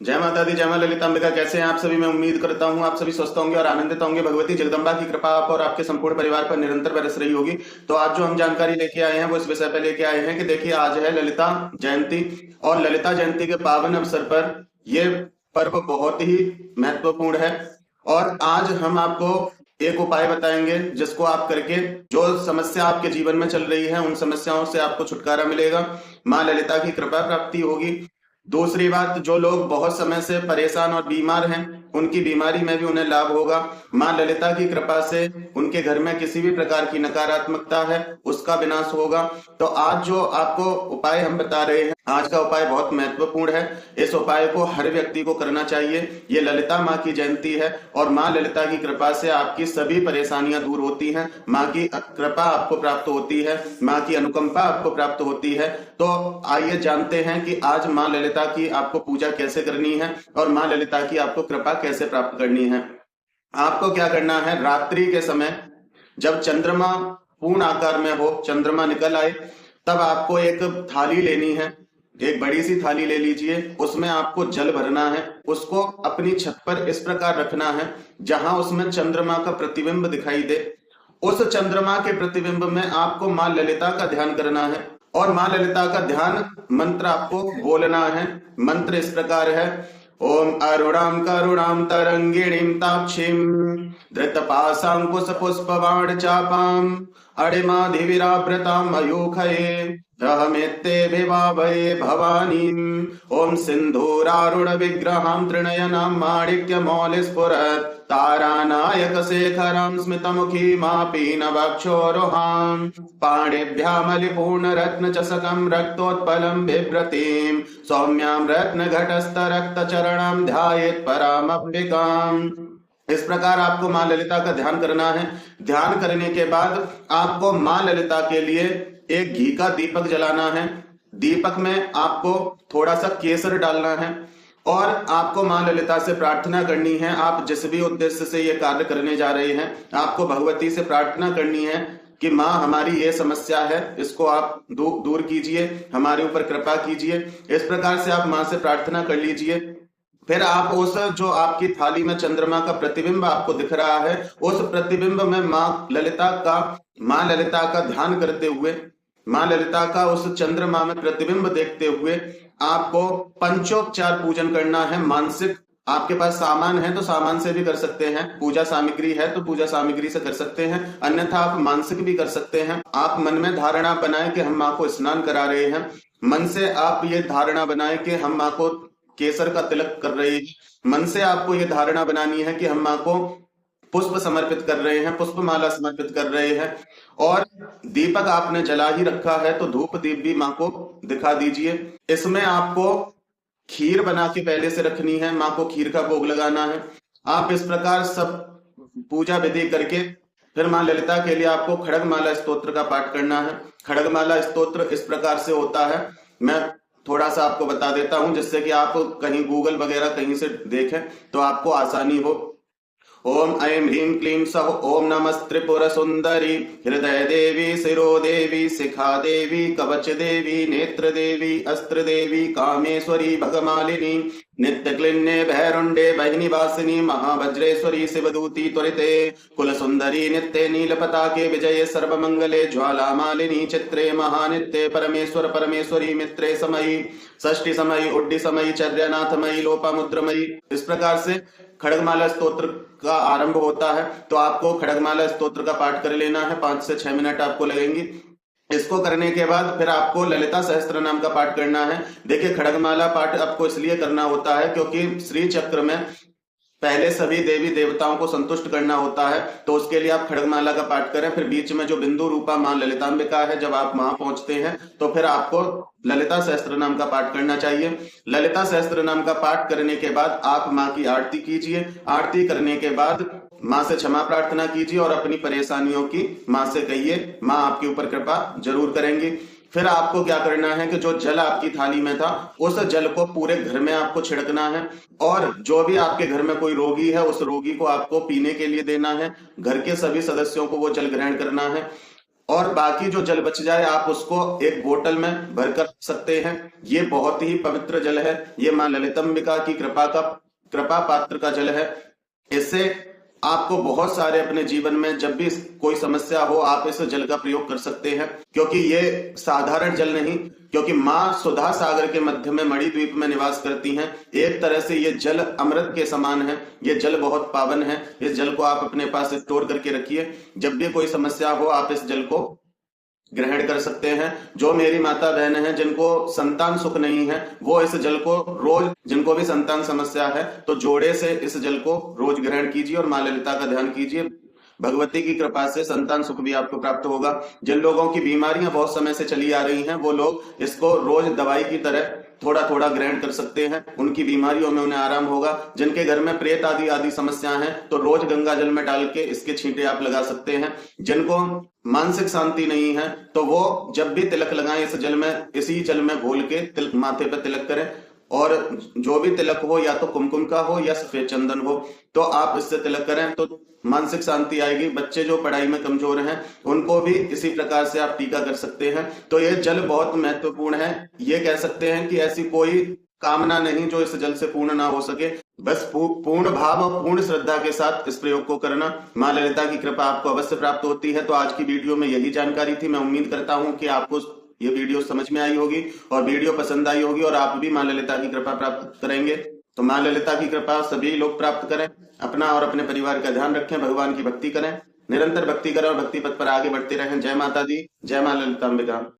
जय माता दी, जय मां ललितांबिका। कैसे हैं आप सभी? मैं उम्मीद करता हूं आप सभी स्वस्थ होंगे और आनंदित होंगे। भगवती जगदम्बा की कृपा आप और आपके संपूर्ण परिवार पर निरंतर बरस रही होगी। तो आज जो हम जानकारी लेके आए हैं वो इस विषय पर लेके आए हैं कि देखिए, आज है ललिता जयंती और ललिता जयंती के पावन अवसर पर ये पर्व बहुत ही महत्वपूर्ण है। और आज हम आपको एक उपाय बताएंगे जिसको आप करके जो समस्या आपके जीवन में चल रही है उन समस्याओं से आपको छुटकारा मिलेगा, माँ ललिता की कृपा प्राप्ति होगी। दूसरी बात, जो लोग बहुत समय से परेशान और बीमार हैं उनकी बीमारी में भी उन्हें लाभ होगा। मां ललिता की कृपा से उनके घर में किसी भी प्रकार की नकारात्मकता है उसका विनाश होगा। तो आज जो आपको उपाय हम बता रहे हैं, आज का उपाय बहुत महत्वपूर्ण है। इस उपाय को हर व्यक्ति को करना चाहिए। ये ललिता माँ की जयंती है और माँ ललिता की कृपा से आपकी सभी परेशानियां दूर होती हैं। माँ की कृपा आपको प्राप्त होती है, माँ की अनुकंपा आपको प्राप्त होती है। तो आइए जानते हैं कि आज माँ ललिता की आपको पूजा कैसे करनी है और माँ ललिता की आपको कृपा कैसे प्राप्त करनी है। आपको क्या करना है, रात्रि के समय जब चंद्रमा पूर्ण आकार में हो, चंद्रमा निकल आए, तब आपको एक थाली लेनी है। एक बड़ी सी थाली ले लीजिए, उसमें आपको जल भरना है। उसको अपनी छत पर इस प्रकार रखना है जहां उसमें चंद्रमा का प्रतिबिंब दिखाई दे। उस चंद्रमा के प्रतिबिंब में आपको मां ललिता का ध्यान करना है और मां ललिता का ध्यान मंत्र आपको बोलना है। मंत्र इस प्रकार है: ओम अरुणाम करुणाम तरंगिणीं ताक्षीं धृतपाशांकुश पुष्पवाण चापाम अणिमाधिविराभृतां मयूखये रहमेत्ते विभावये भवानीं। ओम सिंधूरारुण विग्रहां त्रिनयनां माणिक्यमौलिस्फुरत् तारानायक शेखरां स्मितमुखी पीनवक्षोरुहां पाणिभ्यामलिपूर्ण रत्न चषकं रक्तोत्पलं बिभ्रतीं सौम्यां रत्न घटस्थ रक्त चरणं ध्यायेत् परामम्बिकाम्। इस प्रकार आपको मां ललिता का ध्यान करना है। ध्यान करने के बाद आपको मां ललिता के लिए एक घी का दीपक जलाना है। दीपक में आपको थोड़ा सा केसर डालना है और आपको मां ललिता से प्रार्थना करनी है। आप जिस भी उद्देश्य से ये कार्य करने जा रहे हैं, आपको भगवती से प्रार्थना करनी है कि माँ हमारी ये समस्या है, इसको आप दूर कीजिए, हमारे ऊपर कृपा कीजिए। इस प्रकार से आप माँ से प्रार्थना कर लीजिए। फिर आप उस जो आपकी थाली में चंद्रमा का प्रतिबिंब आपको दिख रहा है, उस प्रतिबिंब में मां ललिता का ध्यान करते हुए, मां ललिता का उस चंद्रमा में प्रतिबिंब देखते हुए आपको पंचोपचार पूजन करना है। मानसिक, आपके पास सामान है तो सामान से भी कर सकते हैं, पूजा सामग्री है तो पूजा सामग्री से कर सकते हैं, अन्यथा आप मानसिक भी कर सकते हैं। आप मन में धारणा बनाएं कि हम माँ को स्नान करा रहे हैं। मन से आप ये धारणा बनाएं कि हम माँ को केसर का तिलक कर रहे हैं। मन से आपको ये धारणा बनानी है कि हम माँ को पुष्प समर्पित कर रहे हैं, पुष्प माला समर्पित कर रहे हैं। और दीपक आपने जला ही रखा है तो धूप दीप भी माँ को दिखा दीजिए। इसमें आपको खीर बना के पहले से रखनी है, माँ को खीर का भोग लगाना है। आप इस प्रकार सब पूजा विधि करके फिर माँ ललिता के लिए आपको खड़गमाला स्तोत्र का पाठ करना है। खड़गमाला स्तोत्र इस प्रकार से होता है, मैं थोड़ा सा आपको बता देता हूं जिससे कि आप कहीं गूगल वगैरह कहीं से देखें तो आपको आसानी हो। ओम ऐं ह्रीं क्लीं सः ओम नमस्त्रिपुर सुंदरी हृदय देवी शिरो देवी शिखा देवी कवच देवी नेत्र देवी अस्त्र देवी कामेश्वरी भगमालिनी नित्य क्लिन्ने भैरुंडे बहिनिवासिनी महावज्रेश्वरी शिवदूती त्वरिते कुल सुंदरी नित्य नीलपताके विजये सर्वमंगले ज्वाला मालिनी चित्रे महानित्ये परमेश्वर परमेश्वरी मित्रे समयी षष्ठी समयी उड्डी समयी चर्यानाथमयी लोपामुद्रमयी। इस प्रकार से खड़गमाला स्तोत्र का आरंभ होता है। तो आपको खड़गमाला स्तोत्र का पाठ कर लेना है, 5 से 6 मिनट आपको लगेंगी। इसको करने के बाद फिर आपको ललिता सहस्त्र नाम का पाठ करना है। देखिए, खड़गमाला पाठ आपको इसलिए करना होता है क्योंकि श्री चक्र में पहले सभी देवी देवताओं को संतुष्ट करना होता है, तो उसके लिए आप खड़गमाला का पाठ करें। फिर बीच में जो बिंदु रूपा मां ललितांबिका है, जब आप वहां पहुंचते हैं तो फिर आपको ललिता सहस्त्र नाम का पाठ करना चाहिए। ललिता सहस्त्र नाम का पाठ करने के बाद आप माँ की आरती कीजिए। आरती करने के बाद माँ से क्षमा प्रार्थना कीजिए और अपनी परेशानियों की माँ से कहिए, माँ आपके ऊपर कृपा जरूर करेंगी। फिर आपको क्या करना है कि जो जल आपकी थाली में था उस जल को पूरे घर में आपको छिड़कना है और जो भी आपके घर में कोई रोगी है उस रोगी को आपको पीने के लिए देना है। घर के सभी सदस्यों को वो जल ग्रहण करना है और बाकी जो जल बच जाए आप उसको एक बोतल में भर कर सकते हैं। ये बहुत ही पवित्र जल है। ये माँ ललितंबिका की कृपा पात्र का जल है। इससे आपको बहुत सारे अपने जीवन में जब भी कोई समस्या हो आप इस जल का प्रयोग कर सकते हैं, क्योंकि ये साधारण जल नहीं, क्योंकि माँ सुधा सागर के मध्य में मणिद्वीप में निवास करती हैं। एक तरह से ये जल अमृत के समान है। ये जल बहुत पावन है। इस जल को आप अपने पास स्टोर करके रखिए। जब भी कोई समस्या हो आप इस जल को ग्रहण कर सकते हैं। जो मेरी माता बहन है जिनको संतान सुख नहीं है वो इस जल को रोज, जिनको भी संतान समस्या है तो जोड़े से इस जल को रोज ग्रहण कीजिए और माँ ललिता का ध्यान कीजिए। भगवती की कृपा से संतान सुख भी आपको प्राप्त होगा। जिन लोगों की बीमारियां बहुत समय से चली आ रही हैं वो लोग इसको रोज दवाई की तरह थोड़ा थोड़ा ग्रहण कर सकते हैं। उनकी बीमारियों में उन्हें आराम होगा। जिनके घर में प्रेत आदि आदि समस्याएं हैं तो रोज गंगा जल में डाल के इसके छींटे आप लगा सकते हैं। जिनको मानसिक शांति नहीं है तो वो जब भी तिलक लगाएं इस जल में, इसी जल में घोल के तिलक माथे पर तिलक करें। और जो भी तिलक हो या तो कुमकुम का हो या सफेद चंदन हो तो आप इससे तिलक करें तो मानसिक शांति आएगी। बच्चे जो पढ़ाई में कमजोर हैं उनको भी इसी प्रकार से आप टीका कर सकते हैं। तो ये जल बहुत महत्वपूर्ण है। ये कह सकते हैं कि ऐसी कोई कामना नहीं जो इस जल से पूर्ण ना हो सके। बस पूर्ण भाव और पूर्ण श्रद्धा के साथ इस प्रयोग को करना। माँ ललिता की कृपा आपको अवश्य प्राप्त होती है। तो आज की वीडियो में यही जानकारी थी। मैं उम्मीद करता हूँ कि आपको ये वीडियो समझ में आई होगी और वीडियो पसंद आई होगी और आप भी माँ ललिता की कृपा प्राप्त करेंगे। तो माँ ललिता की कृपा सभी लोग प्राप्त करें। अपना और अपने परिवार का ध्यान रखें। भगवान की भक्ति करें। निरंतर भक्ति करें और भक्ति पथ पर आगे बढ़ते रहें। जय माता दी, जय माँ ललितांबिका।